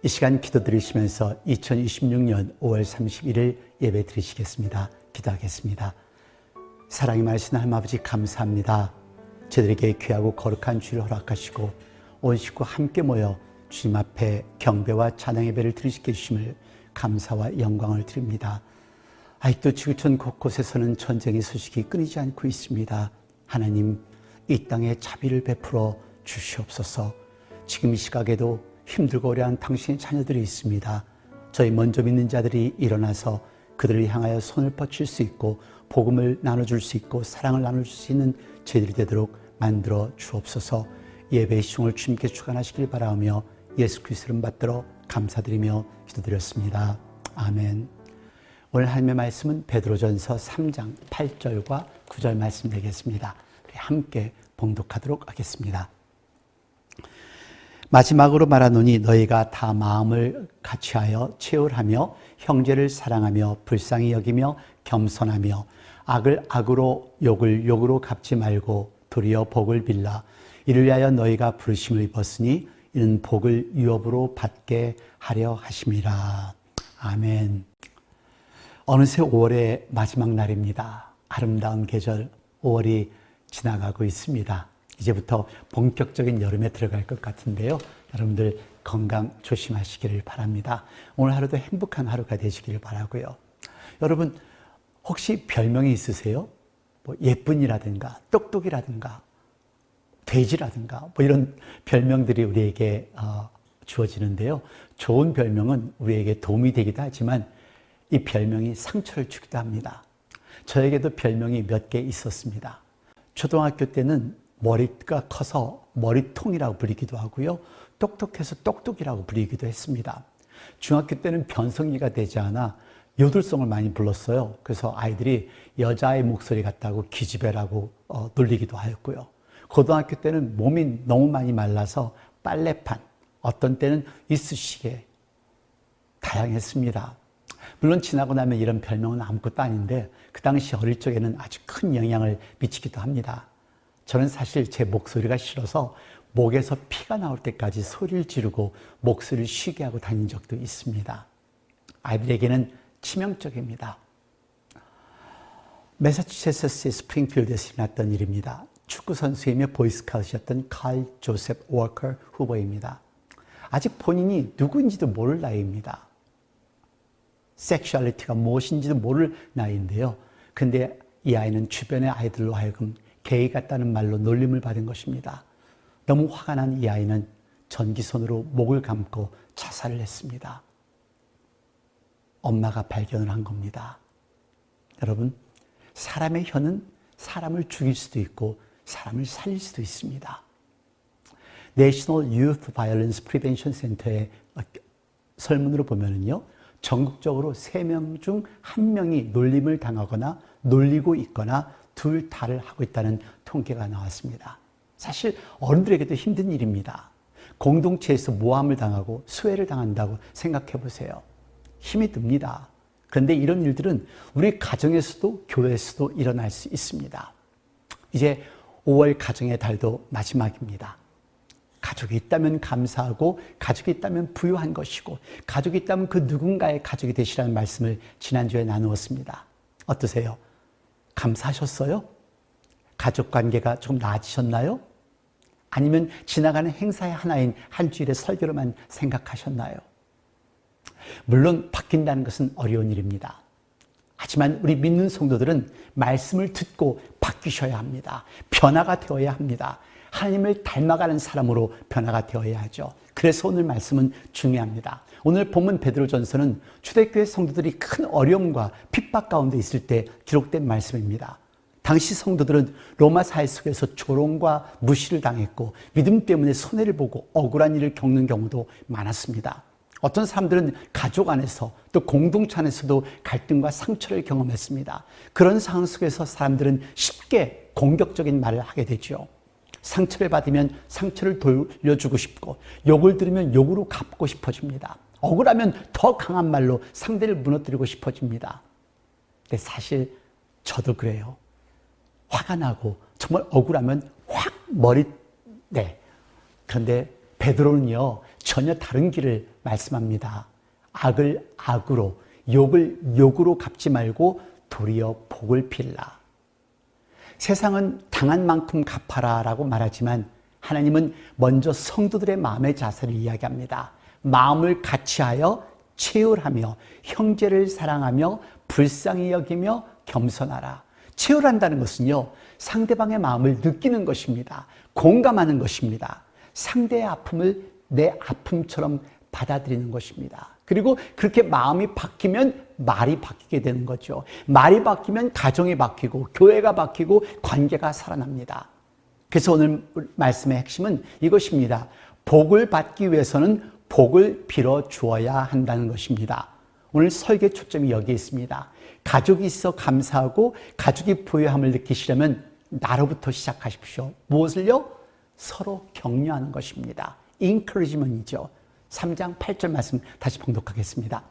이 시간 기도 드리시면서 2026년 5월 31일 예배 드리시겠습니다. 기도하겠습니다. 사랑이 많으신 하나님 아버지 감사합니다. 저희들에게 귀하고 거룩한 주를 허락하시고 온 식구 함께 모여 주님 앞에 경배와 찬양 예배를 드리시게 해주심을 감사와 영광을 드립니다. 아직도 지구촌 곳곳에서는 전쟁의 소식이 끊이지 않고 있습니다. 하나님, 이 땅에 자비를 베풀어 주시옵소서. 지금 이 시각에도 힘들고 어려운 당신의 자녀들이 있습니다. 저희 먼저 믿는 자들이 일어나서 그들을 향하여 손을 뻗칠 수 있고 복음을 나눠줄 수 있고 사랑을 나눌 수 있는 저희들이 되도록 만들어 주옵소서. 예배의 시종을 주님께 주관하시길 바라며 예수 그리스도를 이름 받들어 감사드리며 기도드렸습니다. 아멘. 오늘 하나님의 말씀은 베드로전서 3장 8절과 9절 말씀 되겠습니다. 함께 봉독하도록 하겠습니다. 마지막으로 말하노니 너희가 다 마음을 같이하여 채울하며 형제를 사랑하며 불쌍히 여기며 겸손하며 악을 악으로 욕을 욕으로 갚지 말고 도리어 복을 빌라. 이를 위하여 너희가 부르심을 입었으니 이는 복을 유업으로 받게 하려 하심이라. 아멘. 어느새 5월의 마지막 날입니다. 아름다운 계절 5월이 지나가고 있습니다. 이제부터 본격적인 여름에 들어갈 것 같은데요. 여러분들 건강 조심하시기를 바랍니다. 오늘 하루도 행복한 하루가 되시기를 바라고요. 여러분 혹시 별명이 있으세요? 뭐 예쁜이라든가 똑똑이라든가 돼지라든가 뭐 이런 별명들이 우리에게 주어지는데요. 좋은 별명은 우리에게 도움이 되기도 하지만 이 별명이 상처를 주기도 합니다. 저에게도 별명이 몇 개 있었습니다. 초등학교 때는 머리가 커서 머리통이라고 부르기도 하고요. 똑똑해서 똑똑이라고 부르기도 했습니다. 중학교 때는 변성기가 되지 않아 요들송을 많이 불렀어요. 그래서 아이들이 여자의 목소리 같다고 기집애라고 놀리기도 하였고요. 고등학교 때는 몸이 너무 많이 말라서 빨래판, 어떤 때는 이쑤시개, 다양했습니다. 물론 지나고 나면 이런 별명은 아무것도 아닌데 그 당시 어릴 적에는 아주 큰 영향을 미치기도 합니다. 저는 사실 제 목소리가 싫어서 목에서 피가 나올 때까지 소리를 지르고 목소리를 쉬게 하고 다닌 적도 있습니다. 아이들에게는 치명적입니다. 매사추세츠의 스프링필드에서 일어났던 일입니다. 축구선수이며 보이스카우트였던 칼 조셉 워커 후보입니다. 아직 본인이 누구인지도 모를 나이입니다. 섹슈얼리티가 무엇인지도 모를 나이인데요. 근데 이 아이는 주변의 아이들로 하여금 게이 같다는 말로 놀림을 받은 것입니다. 너무 화가 난 이 아이는 전기손으로 목을 감고 자살을 했습니다. 엄마가 발견을 한 겁니다. 여러분, 사람의 혀는 사람을 죽일 수도 있고 사람을 살릴 수도 있습니다. National Youth Violence Prevention Center의 설문으로 보면은요, 전국적으로 3명 중 1명이 놀림을 당하거나 놀리고 있거나 둘 다를 하고 있다는 통계가 나왔습니다. 사실 어른들에게도 힘든 일입니다. 공동체에서 모함을 당하고 수혜를 당한다고 생각해 보세요. 힘이 듭니다. 그런데 이런 일들은 우리 가정에서도 교회에서도 일어날 수 있습니다. 이제 5월 가정의 달도 마지막입니다. 가족이 있다면 감사하고 가족이 있다면 부유한 것이고 가족이 있다면 그 누군가의 가족이 되시라는 말씀을 지난주에 나누었습니다. 어떠세요? 감사하셨어요? 가족관계가 좀 나아지셨나요? 아니면 지나가는 행사의 하나인 한 주일의 설교로만 생각하셨나요? 물론 바뀐다는 것은 어려운 일입니다. 하지만 우리 믿는 성도들은 말씀을 듣고 바뀌셔야 합니다. 변화가 되어야 합니다. 하나님을 닮아가는 사람으로 변화가 되어야 하죠. 그래서 오늘 말씀은 중요합니다. 오늘 본문 베드로전서는 초대교회 성도들이 큰 어려움과 핍박 가운데 있을 때 기록된 말씀입니다. 당시 성도들은 로마 사회 속에서 조롱과 무시를 당했고 믿음 때문에 손해를 보고 억울한 일을 겪는 경우도 많았습니다. 어떤 사람들은 가족 안에서 또 공동체 안에서도 갈등과 상처를 경험했습니다. 그런 상황 속에서 사람들은 쉽게 공격적인 말을 하게 되죠. 상처를 받으면 상처를 돌려주고 싶고 욕을 들으면 욕으로 갚고 싶어집니다. 억울하면 더 강한 말로 상대를 무너뜨리고 싶어집니다. 근데 사실 저도 그래요. 화가 나고 정말 억울하면 확 그런데 베드로는요, 전혀 다른 길을 말씀합니다. 악을 악으로, 욕을 욕으로 갚지 말고 도리어 복을 빌라. 세상은 당한 만큼 갚아라 라고 말하지만 하나님은 먼저 성도들의 마음의 자세를 이야기합니다. 마음을 같이하여 채울하며 형제를 사랑하며 불쌍히 여기며 겸손하라. 채울한다는 것은요, 상대방의 마음을 느끼는 것입니다. 공감하는 것입니다. 상대의 아픔을 내 아픔처럼 받아들이는 것입니다. 그리고 그렇게 마음이 바뀌면 말이 바뀌게 되는 거죠. 말이 바뀌면 가정이 바뀌고 교회가 바뀌고 관계가 살아납니다. 그래서 오늘 말씀의 핵심은 이것입니다. 복을 받기 위해서는 복을 빌어 주어야 한다는 것입니다. 오늘 설계 초점이 여기에 있습니다. 가족이 있어 감사하고 가족이 부유함을 느끼시려면 나로부터 시작하십시오. 무엇을요? 서로 격려하는 것입니다. encouragement이죠. 3장 8절 말씀 다시 봉독하겠습니다.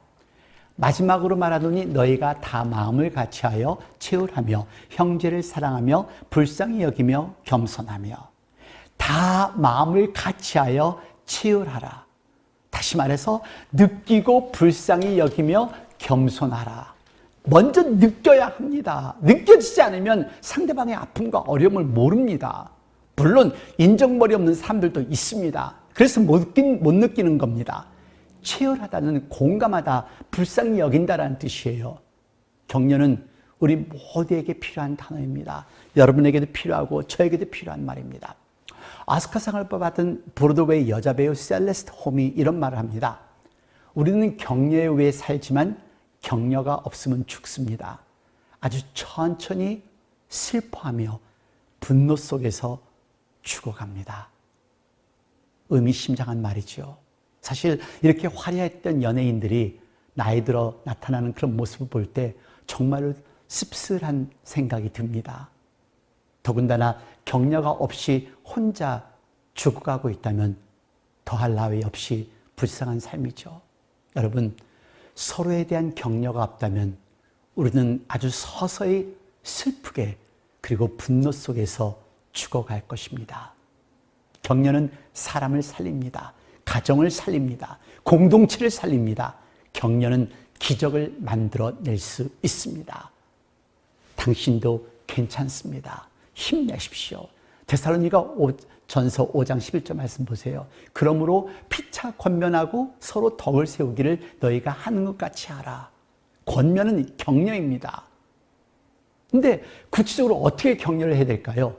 마지막으로 말하노니 너희가 다 마음을 같이하여 채울하며 형제를 사랑하며 불쌍히 여기며 겸손하며. 다 마음을 같이하여 채울하라. 다시 말해서 느끼고 불쌍히 여기며 겸손하라. 먼저 느껴야 합니다. 느껴지지 않으면 상대방의 아픔과 어려움을 모릅니다. 물론 인정머리 없는 사람들도 있습니다. 그래서 못 느끼는 겁니다. 채울하다는 공감하다, 불쌍히 여긴다라는 뜻이에요. 격려는 우리 모두에게 필요한 단어입니다. 여러분에게도 필요하고 저에게도 필요한 말입니다. 아스카상을 받은 브로드웨이 여자 배우 셀레스트 홈이 이런 말을 합니다. 우리는 격려에 의해 살지만 격려가 없으면 죽습니다. 아주 천천히 슬퍼하며 분노 속에서 죽어갑니다. 의미심장한 말이죠. 사실 이렇게 화려했던 연예인들이 나이 들어 나타나는 그런 모습을 볼 때 정말로 씁쓸한 생각이 듭니다. 더군다나 격려가 없이 혼자 죽어가고 있다면 더할 나위 없이 불쌍한 삶이죠. 여러분, 서로에 대한 격려가 없다면 우리는 아주 서서히 슬프게 그리고 분노 속에서 죽어갈 것입니다. 격려는 사람을 살립니다. 가정을 살립니다. 공동체를 살립니다. 격려는 기적을 만들어낼 수 있습니다. 당신도 괜찮습니다. 힘내십시오. 데살로니가 전서 5장 11절 말씀 보세요. 그러므로 피차 권면하고 서로 덕을 세우기를 너희가 하는 것 같이 하라. 권면은 격려입니다. 근데 구체적으로 어떻게 격려를 해야 될까요?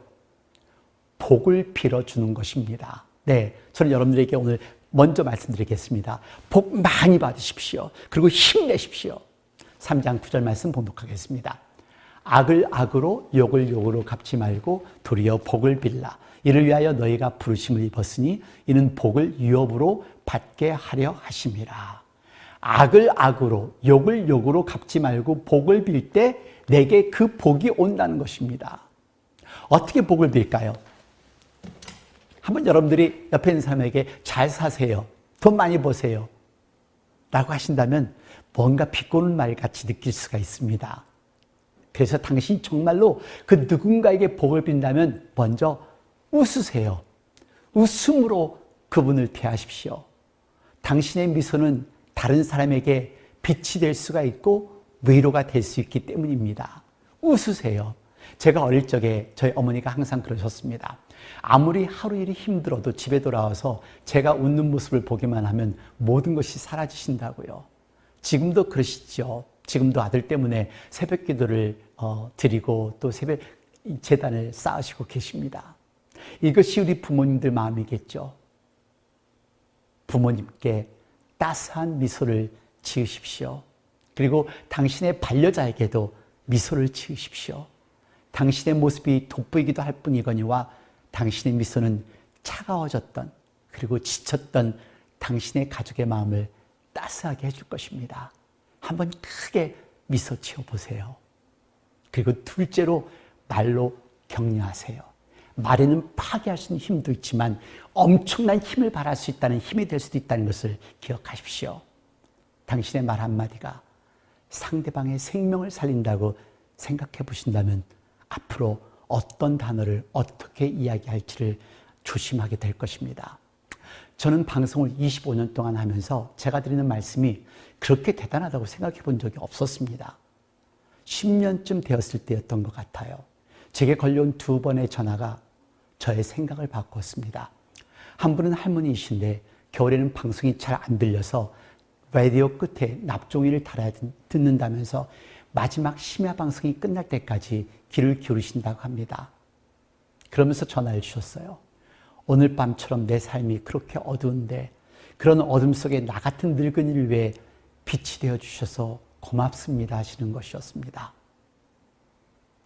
복을 빌어주는 것입니다. 네, 저는 여러분들에게 오늘 먼저 말씀드리겠습니다. 복 많이 받으십시오. 그리고 힘내십시오. 3장 9절 말씀 봉독하겠습니다. 악을 악으로 욕을 욕으로 갚지 말고 도리어 복을 빌라. 이를 위하여 너희가 부르심을 입었으니 이는 복을 유업으로 받게 하려 하심이라. 악을 악으로 욕을 욕으로 갚지 말고 복을 빌 때 내게 그 복이 온다는 것입니다. 어떻게 복을 빌까요? 한번 여러분들이 옆에 있는 사람에게 잘 사세요. 돈 많이 버세요. 라고 하신다면 뭔가 비꼬는 말 같이 느낄 수가 있습니다. 그래서 당신이 정말로 그 누군가에게 복을 빈다면 먼저 웃으세요. 웃음으로 그분을 대하십시오. 당신의 미소는 다른 사람에게 빛이 될 수가 있고 위로가 될 수 있기 때문입니다. 웃으세요. 제가 어릴 적에 저희 어머니가 항상 그러셨습니다. 아무리 하루 일이 힘들어도 집에 돌아와서 제가 웃는 모습을 보기만 하면 모든 것이 사라지신다고요. 지금도 그러시죠. 지금도 아들 때문에 새벽 기도를 드리고 또 새벽 제단을 쌓으시고 계십니다. 이것이 우리 부모님들 마음이겠죠. 부모님께 따스한 미소를 지으십시오. 그리고 당신의 반려자에게도 미소를 지으십시오. 당신의 모습이 돋보이기도 할 뿐이거니와 당신의 미소는 차가워졌던 그리고 지쳤던 당신의 가족의 마음을 따스하게 해줄 것입니다. 한번 크게 미소 지어보세요. 그리고 둘째로 말로 격려하세요. 말에는 파괴할 수 있는 힘도 있지만 엄청난 힘을 발할 수 있다는 힘이 될 수도 있다는 것을 기억하십시오. 당신의 말 한마디가 상대방의 생명을 살린다고 생각해 보신다면 앞으로 어떤 단어를 어떻게 이야기할지를 조심하게 될 것입니다. 저는 방송을 25년 동안 하면서 제가 드리는 말씀이 그렇게 대단하다고 생각해 본 적이 없었습니다. 10년쯤 되었을 때였던 것 같아요. 제게 걸려온 2번의 전화가 저의 생각을 바꿨습니다. 한 분은 할머니이신데 겨울에는 방송이 잘 안 들려서 라디오 끝에 납종이를 달아 듣는다면서 마지막 심야 방송이 끝날 때까지 귀를 기울이신다고 합니다. 그러면서 전화를 주셨어요. 오늘 밤처럼 내 삶이 그렇게 어두운데 그런 어둠 속에 나 같은 늙은이를 위해 빛이 되어 주셔서 고맙습니다 하시는 것이었습니다.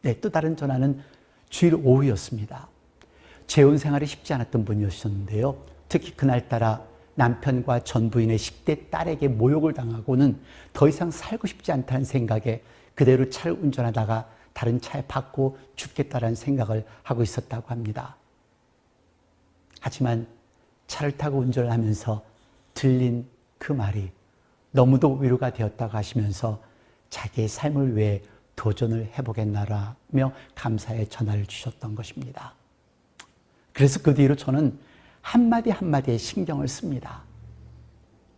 네, 또 다른 전화는 주일 오후였습니다. 재혼 생활이 쉽지 않았던 분이셨는데요. 특히 그날따라 남편과 전 부인의 10대 딸에게 모욕을 당하고는 더 이상 살고 싶지 않다는 생각에 그대로 차를 운전하다가 다른 차에 박고 죽겠다는 생각을 하고 있었다고 합니다. 하지만 차를 타고 운전을 하면서 들린 그 말이 너무도 위로가 되었다고 하시면서 자기의 삶을 위해 도전을 해보겠나라며 감사의 전화를 주셨던 것입니다. 그래서 그 뒤로 저는 한마디 한마디에 신경을 씁니다.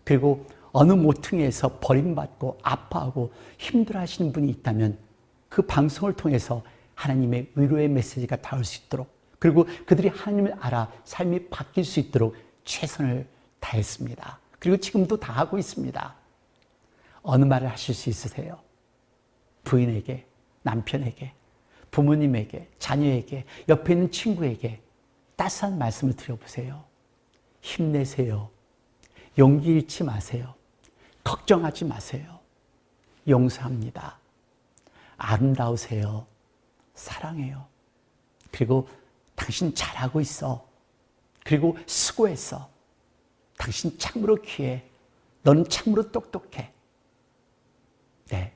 그리고 어느 모퉁이에서 버림받고 아파하고 힘들어하시는 분이 있다면 그 방송을 통해서 하나님의 위로의 메시지가 닿을 수 있도록, 그리고 그들이 하나님을 알아 삶이 바뀔 수 있도록 최선을 다했습니다. 그리고 지금도 다하고 있습니다. 어느 말을 하실 수 있으세요? 부인에게, 남편에게, 부모님에게, 자녀에게, 옆에 있는 친구에게 따스한 말씀을 드려보세요. 힘내세요. 용기 잃지 마세요. 걱정하지 마세요. 용서합니다. 아름다우세요. 사랑해요. 그리고 당신 잘하고 있어. 그리고 수고했어. 당신 참으로 귀해. 너는 참으로 똑똑해. 네,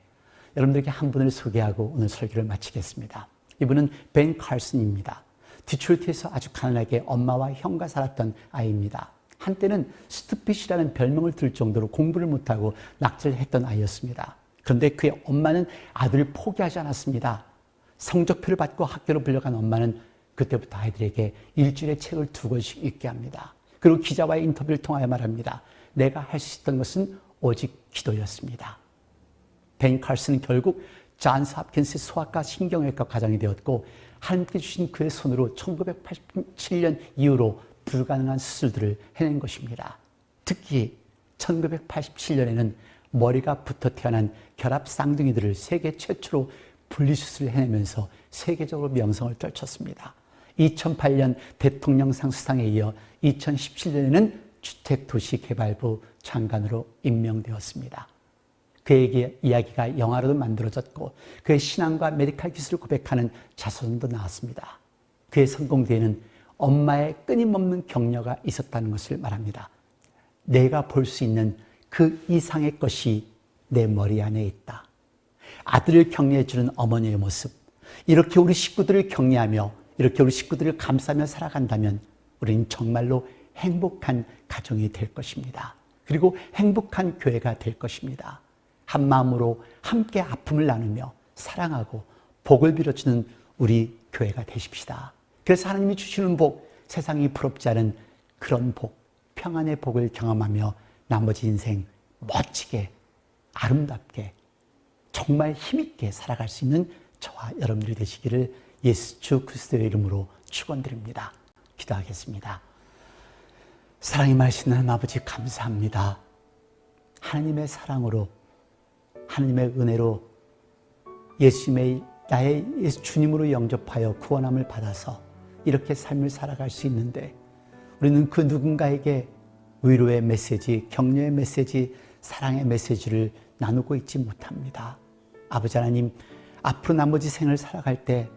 여러분들에게 한 분을 소개하고 오늘 설교를 마치겠습니다. 이분은 벤 칼슨입니다. 디트로이트에서 아주 가난하게 엄마와 형과 살았던 아이입니다. 한때는 스투핏이라는 별명을 들 정도로 공부를 못하고 낙제를 했던 아이였습니다. 그런데 그의 엄마는 아들을 포기하지 않았습니다. 성적표를 받고 학교로 불려간 엄마는 그때부터 아이들에게 일주일에 책을 2권씩 읽게 합니다. 그리고 기자와의 인터뷰를 통하여 말합니다. 내가 할 수 있었던 것은 오직 기도였습니다. 벤 칼슨은 결국 존스 홉킨스의 소아과 신경외과 과장이 되었고 하나님께 주신 그의 손으로 1987년 이후로 불가능한 수술들을 해낸 것입니다. 특히 1987년에는 머리가 붙어 태어난 결합 쌍둥이들을 세계 최초로 분리수술을 해내면서 세계적으로 명성을 떨쳤습니다. 2008년 대통령상 수상에 이어 2017년에는 주택도시개발부 장관으로 임명되었습니다. 그의 이야기가 영화로도 만들어졌고 그의 신앙과 메디칼 기술을 고백하는 자서전도 나왔습니다. 그의 성공 뒤에는 엄마의 끊임없는 격려가 있었다는 것을 말합니다. 내가 볼 수 있는 그 이상의 것이 내 머리 안에 있다. 아들을 격려해 주는 어머니의 모습, 이렇게 우리 식구들을 격려하며 이렇게 우리 식구들을 감싸며 살아간다면 우리는 정말로 행복한 가정이 될 것입니다. 그리고 행복한 교회가 될 것입니다. 한 마음으로 함께 아픔을 나누며 사랑하고 복을 빌어주는 우리 교회가 되십시다. 그래서 하나님이 주시는 복, 세상이 부럽지 않은 그런 복, 평안의 복을 경험하며 나머지 인생 멋지게, 아름답게, 정말 힘있게 살아갈 수 있는 저와 여러분들이 되시기를 예수 주 그리스도의 이름으로 축원드립니다. 기도하겠습니다. 사랑이 많으신 하나님 아버지 감사합니다. 하나님의 사랑으로, 하나님의 은혜로 예수님의 나의 예수 주님으로 영접하여 구원함을 받아서 이렇게 삶을 살아갈 수 있는데 우리는 그 누군가에게 위로의 메시지, 격려의 메시지, 사랑의 메시지를 나누고 있지 못합니다. 아버지 하나님, 앞으로 나머지 생을 살아갈 때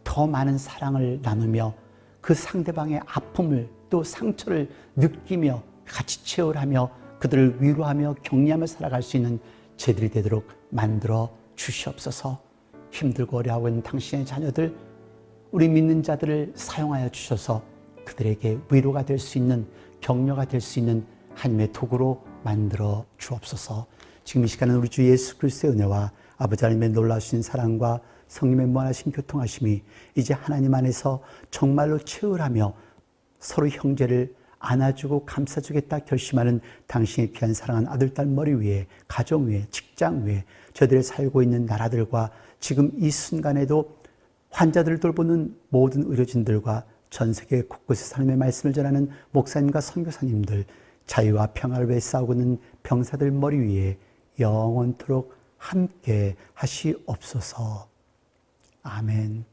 더 많은 사랑을 나누며 그 상대방의 아픔을 또 상처를 느끼며 같이 체험하며 그들을 위로하며 격려하며 살아갈 수 있는 저희들이 되도록 만들어 주시옵소서. 힘들고 어려워하고 있는 당신의 자녀들, 우리 믿는 자들을 사용하여 주셔서 그들에게 위로가 될 수 있는, 격려가 될 수 있는 하나님의 도구로 만들어 주옵소서. 지금 이 시간은 우리 주 예수 그리스도의 은혜와 아버지 하나님의 놀라우신 사랑과 성령의 무한하신 교통하심이 이제 하나님 안에서 정말로 체울하며 서로 형제를 안아주고 감싸주겠다 결심하는 당신의 귀한 사랑한 아들, 딸 머리 위에, 가정 위에, 직장 위에, 저들이 살고 있는 나라들과 지금 이 순간에도 환자들을 돌보는 모든 의료진들과 전 세계 곳곳에 하나님의 말씀을 전하는 목사님과 선교사님들, 자유와 평화를 위해 싸우고 있는 병사들 머리 위에 영원토록 함께 하시옵소서. 아멘.